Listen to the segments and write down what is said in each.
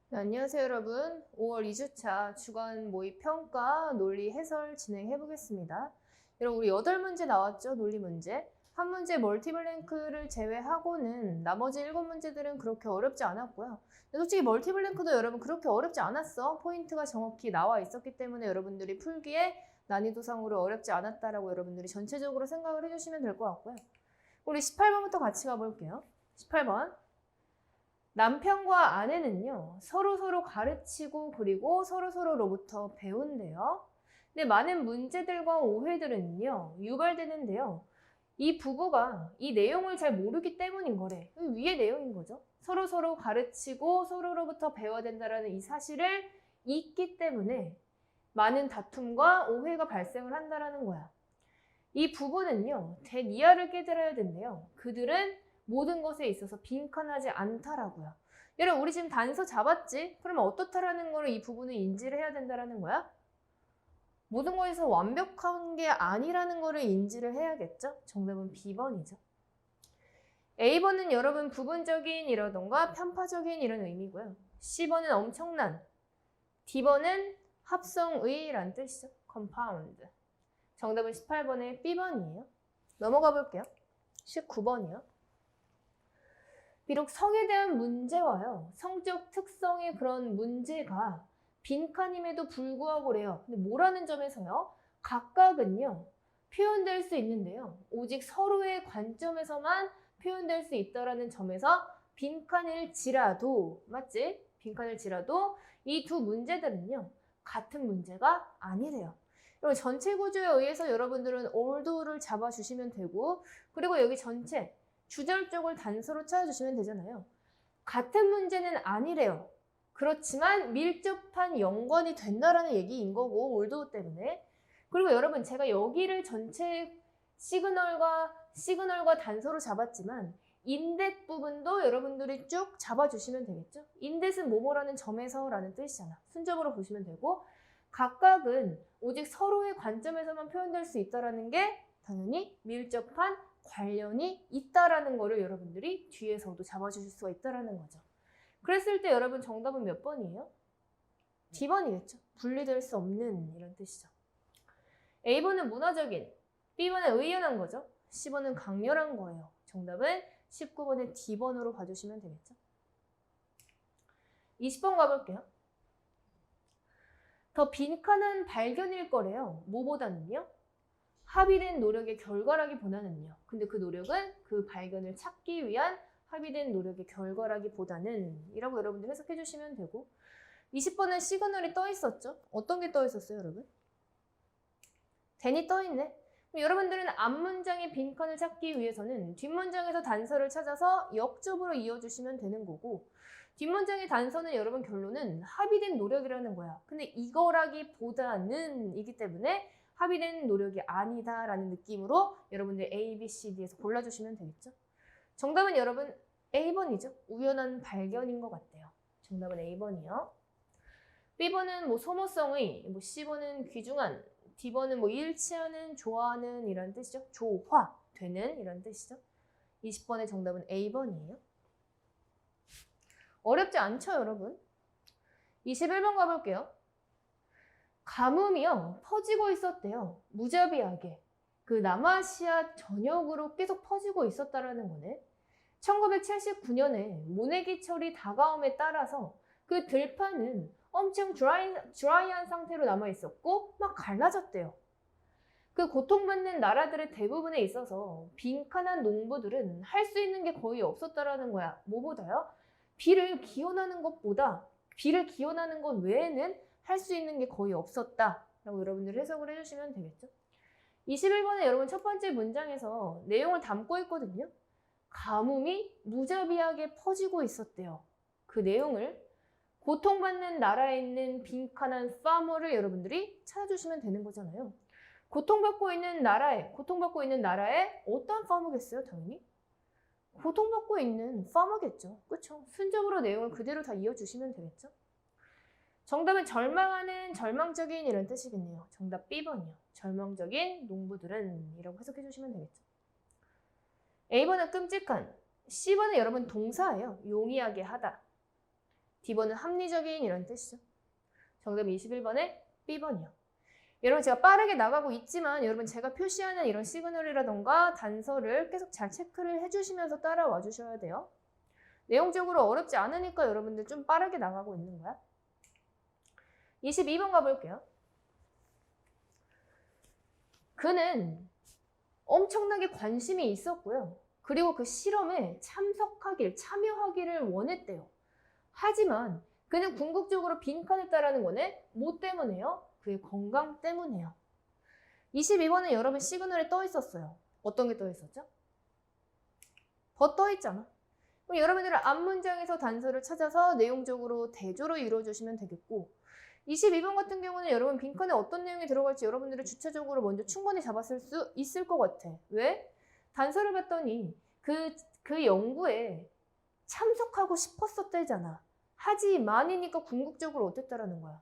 네, 안녕하세요, 여러분. 5월 2주차 주간 모의 평가 논리 해설 진행해 보겠습니다. 여러분, 우리 8문제 나왔죠? 논리 문제. 한 문제 멀티블랭크를 제외하고는 나머지 7문제들은 그렇게 어렵지 않았고요. 근데 솔직히 멀티블랭크도 여러분 그렇게 어렵지 않았어. 포인트가 정확히 나와 있었기 때문에 여러분들이 풀기에 난이도상으로 어렵지 않았다라고 여러분들이 전체적으로 생각을 해주시면 될 것 같고요. 우리 18번부터 같이 가볼게요. 18번. 남편과 아내는요, 서로서로 가르치고 그리고 서로서로로부터 배운대요. 근데 많은 문제들과 오해들은요, 유발되는데요. 이 부부가 이 내용을 잘 모르기 때문인 거래. 위의 내용인 거죠. 서로서로 가르치고 서로로부터 배워야 된다는 이 사실을 잊기 때문에 많은 다툼과 오해가 발생을 한다는 거야. 이 부부는요, 대니아를 깨달아야 된대요. 그들은 모든 것에 있어서 빈칸하지 않다라고요. 여러분, 우리 지금 단서 잡았지? 그러면 어떻다라는 거를 이 부부는 인지를 해야 된다라는 거야? 모든 것에서 완벽한 게 아니라는 거를 인지를 해야겠죠? 정답은 B번이죠. A번은 여러분 부분적인 이라던가 편파적인 이런 의미고요. C번은 엄청난, D번은 합성의란 뜻이죠. compound. 정답은 18번의 B번이에요. 넘어가 볼게요. 19번이요. 비록 성에 대한 문제와요. 성적 특성의 그런 문제가 빈칸임에도 불구하고래요. 근데 뭐라는 점에서요? 각각은요. 표현될 수 있는데요. 오직 서로의 관점에서만 표현될 수 있다라는 점에서 빈칸일지라도, 맞지? 빈칸일지라도 이 두 문제들은요. 같은 문제가 아니래요. 그리고 전체 구조에 의해서 여러분들은 oldo를 잡아주시면 되고, 그리고 여기 전체 주절적을 단서로 찾아주시면 되잖아요. 같은 문제는 아니래요. 그렇지만 밀접한 연관이 된다라는 얘기인 거고, 올도 때문에. 그리고 여러분, 제가 여기를 전체 시그널과 단서로 잡았지만 인댓 부분도 여러분들이 쭉 잡아주시면 되겠죠. 인댓은 뭐뭐라는 점에서라는 뜻이잖아. 순접으로 보시면 되고, 각각은 오직 서로의 관점에서만 표현될 수 있다는 게 당연히 밀접한 관련이 있다라는 거를 여러분들이 뒤에서도 잡아주실 수가 있다라는 거죠. 그랬을 때 여러분 정답은 몇 번이에요? D번이겠죠. 분리될 수 없는 이런 뜻이죠. A번은 문화적인, B번은 의연한 거죠. C번은 강렬한 거예요. 정답은 19번의 D번으로 봐주시면 되겠죠. 20번 가볼게요. 더 빈칸한 발견일 거래요. 뭐보다는요? 합의된 노력의 결과라기보다는요. 근데 그 노력은 그 발견을 찾기 위한 합의된 노력의 결과라기보다는 이라고 여러분들 해석해 주시면 되고 20번은 시그널이 떠 있었죠? 어떤 게 떠 있었어요, 여러분? 된이 떠 있네. 그럼 여러분들은 앞문장의 빈칸을 찾기 위해서는 뒷문장에서 단서를 찾아서 역접으로 이어주시면 되는 거고 뒷문장의 단서는 여러분 결론은 합의된 노력이라는 거야. 근데 이거라기보다는 이기 때문에 합의된 노력이 아니다라는 느낌으로 여러분들 A, B, C, D에서 골라주시면 되겠죠? 정답은 여러분 A번이죠. 우연한 발견인 것 같아요. 정답은 A번이요. B번은 뭐 소모성의, 뭐 C번은 귀중한, D번은 뭐 일치하는, 좋아하는 이런 뜻이죠. 조화되는 이런 뜻이죠. 20번의 정답은 A번이에요. 어렵지 않죠, 여러분? 21번 가볼게요. 가뭄이요. 퍼지고 있었대요. 무자비하게. 그 남아시아 전역으로 계속 퍼지고 있었다라는 거네. 1979년에 모내기철이 다가옴에 따라서 그 들판은 엄청 드라이한 상태로 남아있었고 막 갈라졌대요. 그 고통받는 나라들의 대부분에 있어서 빈칸한 농부들은 할 수 있는 게 거의 없었다라는 거야. 뭐보다요? 비를 기원하는 것 외에는 할 수 있는 게 거의 없었다라고 여러분들이 해석을 해주시면 되겠죠. 21번에 여러분 첫 번째 문장에서 내용을 담고 있거든요. 가뭄이 무자비하게 퍼지고 있었대요. 그 내용을 고통받는 나라에 있는 빈칸한 파머를 여러분들이 찾아주시면 되는 거잖아요. 고통받고 있는 나라에 어떤 파머겠어요, 당연히? 고통받고 있는 파머겠죠. 그렇죠? 순접으로 내용을 그대로 다 이어주시면 되겠죠. 정답은 절망하는, 절망적인 이런 뜻이겠네요. 정답 B번이요. 절망적인 농부들은 이라고 해석해 주시면 되겠죠. A번은 끔찍한, C번은 여러분 동사예요. 용이하게 하다. D번은 합리적인 이런 뜻이죠. 정답 21번에 B번이요. 여러분 제가 빠르게 나가고 있지만 여러분 제가 표시하는 이런 시그널이라던가 단서를 계속 잘 체크를 해주시면서 따라와 주셔야 돼요. 내용적으로 어렵지 않으니까 여러분들 좀 빠르게 나가고 있는 거야. 22번 가볼게요. 그는 엄청나게 관심이 있었고요. 그리고 그 실험에 참여하기를 원했대요. 하지만 그는 궁극적으로 빈칸했다라는 거네. 뭐 때문에요? 그의 건강 때문에요. 22번은 여러분 시그널에 떠 있었어요. 어떤 게 떠 있었죠? 떠 있잖아. 그럼 여러분들은 앞문장에서 단서를 찾아서 내용적으로 대조로 이루어주시면 되겠고 22번 같은 경우는 여러분 빈칸에 어떤 내용이 들어갈지 여러분들이 주체적으로 먼저 충분히 잡았을 수 있을 것 같아. 왜? 단서를 봤더니 그 연구에 참석하고 싶었었대잖아. 하지만이니까 궁극적으로 어땠다라는 거야?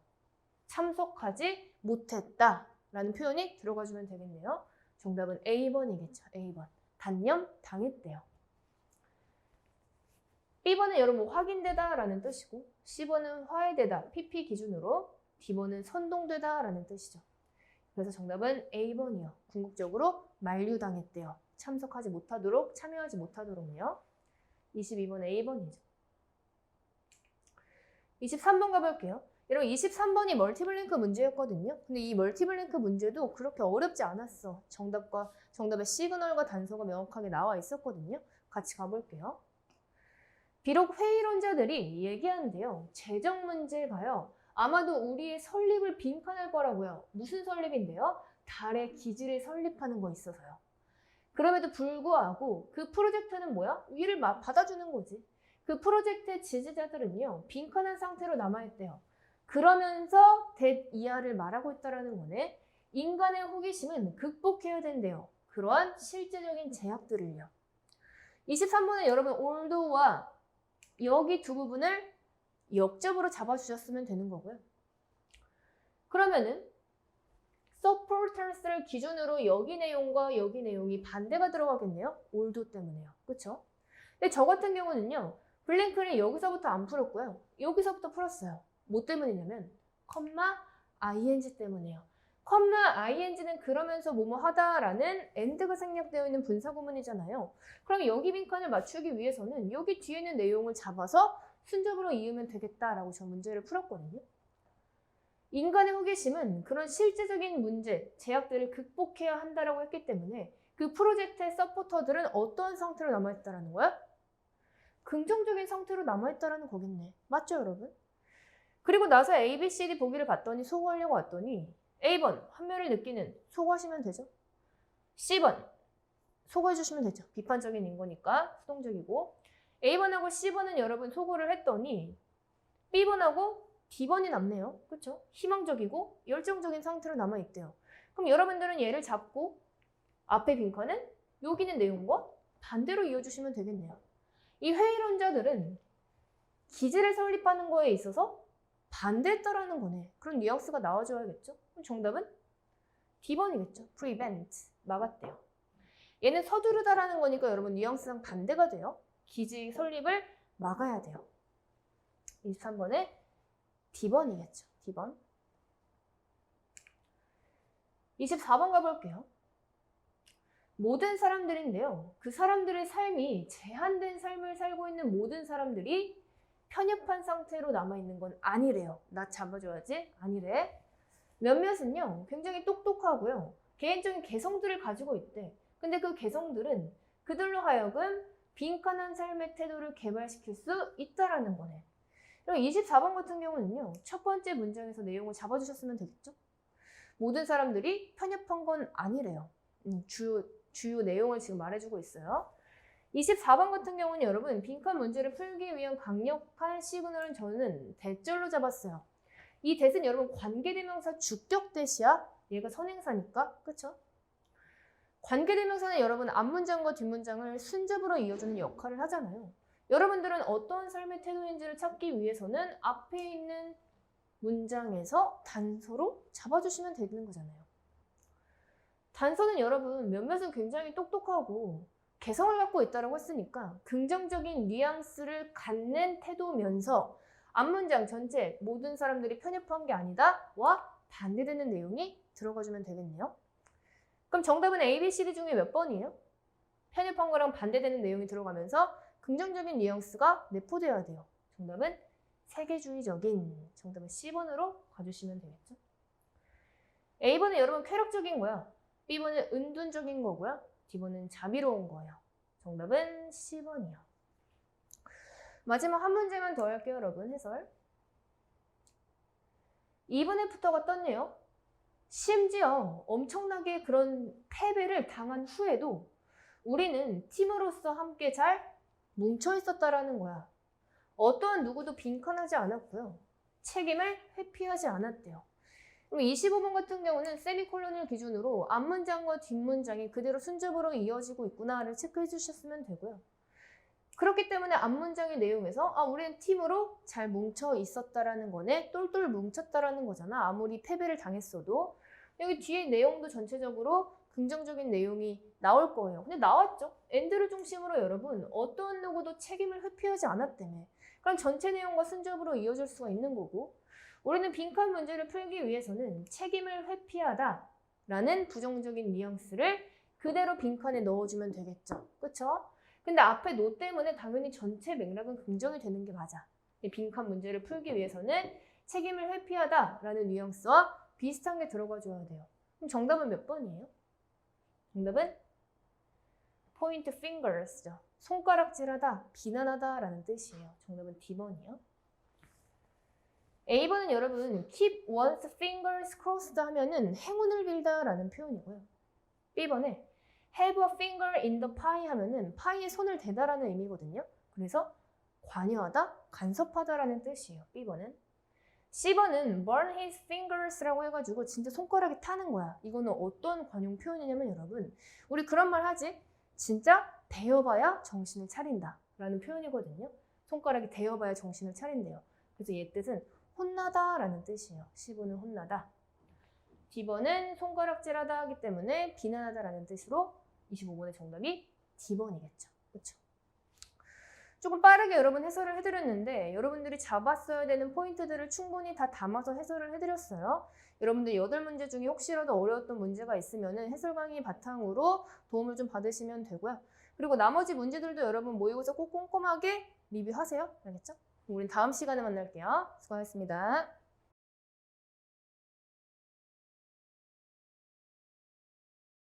참석하지 못했다라는 표현이 들어가주면 되겠네요. 정답은 A번이겠죠. A번. 단념 당했대요. B번은 여러분 확인되다라는 뜻이고 C번은 화해되다, PP 기준으로 D번은 선동되다라는 뜻이죠. 그래서 정답은 A번이요. 궁극적으로 만류당했대요. 참석하지 못하도록, 참여하지 못하도록요. 22번 A번이죠. 23번 가볼게요. 여러분 23번이 멀티블랭크 문제였거든요. 근데 이 멀티블랭크 문제도 그렇게 어렵지 않았어. 정답의 시그널과 단서가 명확하게 나와 있었거든요. 같이 가볼게요. 비록 회의론자들이 얘기한대요. 재정 문제가요. 아마도 우리의 설립을 빈칸할 거라고요. 무슨 설립인데요? 달의 기지를 설립하는 거 있어서요. 그럼에도 불구하고 그 프로젝트는 뭐야? 위를 받아주는 거지. 그 프로젝트의 지지자들은요. 빈칸한 상태로 남아있대요. 그러면서 대이하를 말하고 있다는 거네. 인간의 호기심은 극복해야 된대요. 그러한 실제적인 제약들을요. 23번에 여러분 올도와 여기 두 부분을 역접으로 잡아주셨으면 되는 거고요. 그러면은 supporters를 기준으로 여기 내용과 여기 내용이 반대가 들어가겠네요. 올도 때문에요. 그쵸? 근데 저 같은 경우는요. 블랭크를 여기서부터 안 풀었고요. 여기서부터 풀었어요. 뭐 때문이냐면 컴마 ing 때문에요. 컴마 ing는 그러면서 뭐뭐 하다라는 end가 생략되어 있는 분사구문이잖아요. 그럼 여기 빈칸을 맞추기 위해서는 여기 뒤에 있는 내용을 잡아서 순접으로 이으면 되겠다라고 저 문제를 풀었거든요. 인간의 호기심은 그런 실제적인 문제, 제약들을 극복해야 한다라고 했기 때문에 그 프로젝트의 서포터들은 어떤 상태로 남아있다라는 거야? 긍정적인 상태로 남아있다라는 거겠네. 맞죠, 여러분? 그리고 나서 A, B, C, D 보기를 봤더니 소거하려고 왔더니 A번, 환멸을 느끼는 소거하시면 되죠. C번, 소거해주시면 되죠. 비판적인 인거니까 수동적이고 A번하고 C번은 여러분 소거를 했더니 B번하고 D번이 남네요. 그렇죠? 희망적이고 열정적인 상태로 남아있대요. 그럼 여러분들은 얘를 잡고 앞에 빈칸은 여기 있는 내용과 반대로 이어주시면 되겠네요. 이 회의론자들은 기지를 설립하는 거에 있어서 반대했다라는 거네. 그런 뉘앙스가 나와줘야겠죠? 그럼 정답은 D번이겠죠. prevent, 막았대요. 얘는 서두르다라는 거니까 여러분 뉘앙스상 반대가 돼요. 기지 설립을 막아야 돼요. 23번에 D번이겠죠. D번. 24번 가볼게요. 모든 사람들인데요. 그 사람들의 삶이 제한된 삶을 살고 있는 모든 사람들이 편협한 상태로 남아있는 건 아니래요. 나 잡아줘야지. 아니래. 몇몇은요. 굉장히 똑똑하고요. 개인적인 개성들을 가지고 있대. 근데 그 개성들은 그들로 하여금 빈칸한 삶의 태도를 개발시킬 수 있다라는 거네. 그럼 24번 같은 경우는요. 첫 번째 문장에서 내용을 잡아주셨으면 되겠죠? 모든 사람들이 편협한 건 아니래요. 주요 내용을 지금 말해주고 있어요. 24번 같은 경우는 여러분 빈칸 문제를 풀기 위한 강력한 시그널은 저는 대절로 잡았어요. 이 대는 여러분 관계대명사 주격 대시야. 얘가 선행사니까. 그쵸? 관계대명사는 여러분 앞문장과 뒷문장을 순접으로 이어주는 역할을 하잖아요. 여러분들은 어떤 삶의 태도인지를 찾기 위해서는 앞에 있는 문장에서 단서로 잡아주시면 되는 거잖아요. 단서는 여러분 몇몇은 굉장히 똑똑하고 개성을 갖고 있다고 했으니까 긍정적인 뉘앙스를 갖는 태도면서 앞문장 전체 모든 사람들이 편협한 게 아니다 와 반대되는 내용이 들어가주면 되겠네요. 그럼 정답은 A, B, C, D 중에 몇 번이에요? 편협한 거랑 반대되는 내용이 들어가면서 긍정적인 뉘앙스가 내포되어야 돼요. 정답은 세계주의적인. 정답은 C번으로 가주시면 되겠죠. A번은 여러분 쾌락적인 거야. B번은 은둔적인 거고요. D번은 자비로운 거예요. 정답은 C번이요. 마지막 한 문제만 더 할게요, 여러분. 해설. 2번 F터가 떴네요. 심지어 엄청나게 그런 패배를 당한 후에도 우리는 팀으로서 함께 잘 뭉쳐 있었다라는 거야. 어떠한 누구도 빈칸하지 않았고요. 책임을 회피하지 않았대요. 그럼 25번 같은 경우는 세미콜론을 기준으로 앞문장과 뒷문장이 그대로 순접으로 이어지고 있구나를 체크해 주셨으면 되고요. 그렇기 때문에 앞문장의 내용에서 우리는 팀으로 잘 뭉쳐 있었다라는 거네. 똘똘 뭉쳤다라는 거잖아. 아무리 패배를 당했어도. 여기 뒤에 내용도 전체적으로 긍정적인 내용이 나올 거예요. 근데 나왔죠. 엔드를 중심으로 여러분 어떤 누구도 책임을 회피하지 않았다며. 그럼 전체 내용과 순접으로 이어질 수가 있는 거고 우리는 빈칸 문제를 풀기 위해서는 책임을 회피하다 라는 부정적인 뉘앙스를 그대로 빈칸에 넣어주면 되겠죠. 그쵸? 근데 앞에 노 때문에 당연히 전체 맥락은 긍정이 되는 게 맞아. 빈칸 문제를 풀기 위해서는 책임을 회피하다 라는 뉘앙스와 비슷한 게 들어가 줘야 돼요. 그럼 정답은 몇 번이에요? 정답은 point fingers죠. 손가락질하다, 비난하다 라는 뜻이에요. 정답은 D번이요. A번은 여러분 keep one's fingers crossed 하면은 행운을 빌다 라는 표현이고요. B번에 have a finger in the pie 하면은 파이에 손을 대다라는 의미거든요. 그래서 관여하다, 간섭하다라는 뜻이에요. B번은. C번은 burn his fingers라고 해가지고 진짜 손가락이 타는 거야. 이거는 어떤 관용 표현이냐면 여러분 우리 그런 말 하지? 진짜 데여봐야 정신을 차린다 라는 표현이거든요. 손가락이 데여봐야 정신을 차린대요. 그래서 얘 뜻은 혼나다 라는 뜻이에요. C번은 혼나다. D번은 손가락질하다 하기 때문에 비난하다 라는 뜻으로 25번의 정답이 D번이겠죠. 그렇죠? 조금 빠르게 여러분 해설을 해드렸는데 여러분들이 잡았어야 되는 포인트들을 충분히 다 담아서 해설을 해드렸어요. 여러분들 8문제 중에 혹시라도 어려웠던 문제가 있으면 해설 강의 바탕으로 도움을 좀 받으시면 되고요. 그리고 나머지 문제들도 여러분 모의고사 꼭 꼼꼼하게 리뷰하세요. 알겠죠? 우린 다음 시간에 만날게요. 수고하셨습니다.